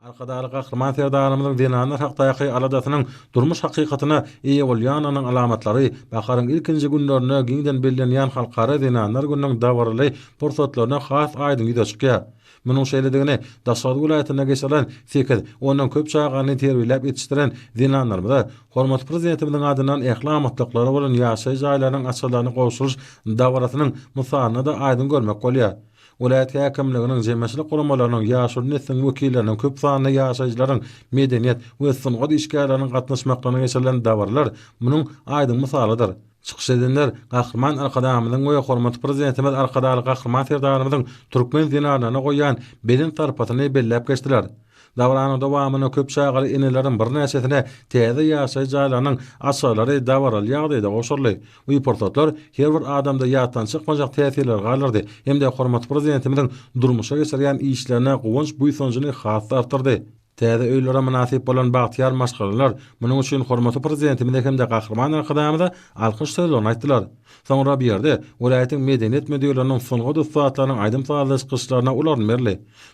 Arkadaşlyk gahryman serdarymyzyň dinanyň hakdaýky aladasynyň durmuş hakykatyna eýe bolýanynyň alamatlary baharyň ilkinji günlerine giňden bellenýän halkara dinanlar gününiň dawarly pursatlaryna has aýdyň ýüze çykýar. Munyň şeýledigini Daşary welaýatyna geçiren 8 ondan köp çağany terbiýelep ýetişdiren dinanlarymyza hormat prezidentimiň adynan ählamatlyklary bolan ýaşaý jaýlarynyň açyklaryny gowşuryş dawaratynyň mysalyny da aýdym görmek bolýar. Welaýat häkimliginiň jemgyýetçilik guramalarynyň ýaşy nesliň wekilleriniň köp sany ýaşaýjylaryň medeniýet we sungat işgärläriniň gatnaşmaklaryna geçirilen dawarlar munyň aýdym misalydyr. Çykyş edenler gahryman arkadamyzyň we hormat prezidentimiz arkadaly gahryman serdarymyzyň türkmen dinanyna goýan belin tarpatyny bellep geçdiler. Dawaranyň dowamyna köp şaýaly ineleriň bir näçesine täze ýaşaý jaýlarynyň aşalary dawaral ýagdaýda goşurly. Bu portretler her bir adamda ýatdan çykmajak täsirler galyrdy. Hemde hormat prezidentimiň durmuşa geçirýän işlerine gowunç buýsunjyny has artyrdy. Täze öýlere münasip bolan bagtyar maşgalalar munyň üçin hormaty prezidentimiň hemde gahryman arkadamyda alkyş sözlerini aýtdylar. Soňra bir ýerde welaýatyň medeniýet müdürleriniň soňky dusatlarynyň aýdym çykyşlaryna ularyň berli.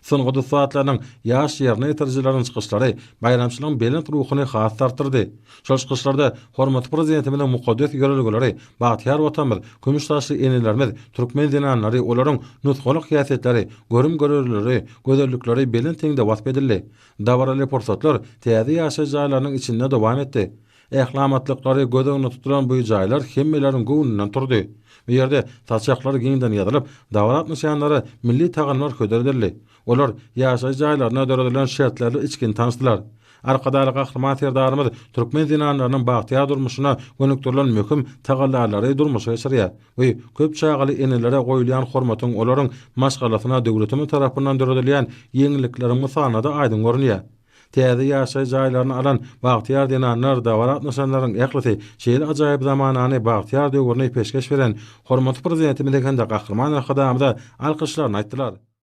Soňky dusatlarynyň ýaş ýerine ýetirjilerini çykyşlary bayramçylygyň belin ruhyny has artyrdy. Şol çykyşlarda hormaty prezidentimiň mukaddes ýöreligleri, bagtyar watanymyz, kümüştaşly enelerimiz, türkmen dinanlary, olaryň nutgalyk häsiýetleri, görüm görürleri, gözellikleri belin teňde wasp edildi. Dawarly pursatlar täze ýaşaý jaýlarynyň içinde dowam etdi. Ählamatlyklary gödöňde tutulan bu jaýlar hemmelerin göwnünden turdy. Bu ýerde saçaklary giňden ýadylyp, dawarat nişanlary milli taganlar köderildi. Olar ýaşaý jaýlaryna döredilen şertlerle içkin tanışdylar. Arkadaly gahryman serdarymyz türkmen dinanlarynyň bagtyar durmuşyna gönükdirilen möhüm tagallarlary durmuşa geçirýär. Bu köp çağaly enelere goýulan hormatyň olaryň maşgalasyna döwletimiz tarapyndan döredilen ýeňilikleriň mysalyna da aýdym görünýär. Täze ýaşaý jaýlaryny alan bagtyar dinanlar dawarat nişanlaryň ählisi şeýle ajaýyp zamanany bagtyar döwrüne peşkeş beren hormaty prezidentimiň de gahryman arkadamyza alkyşlaryny aýtdylar.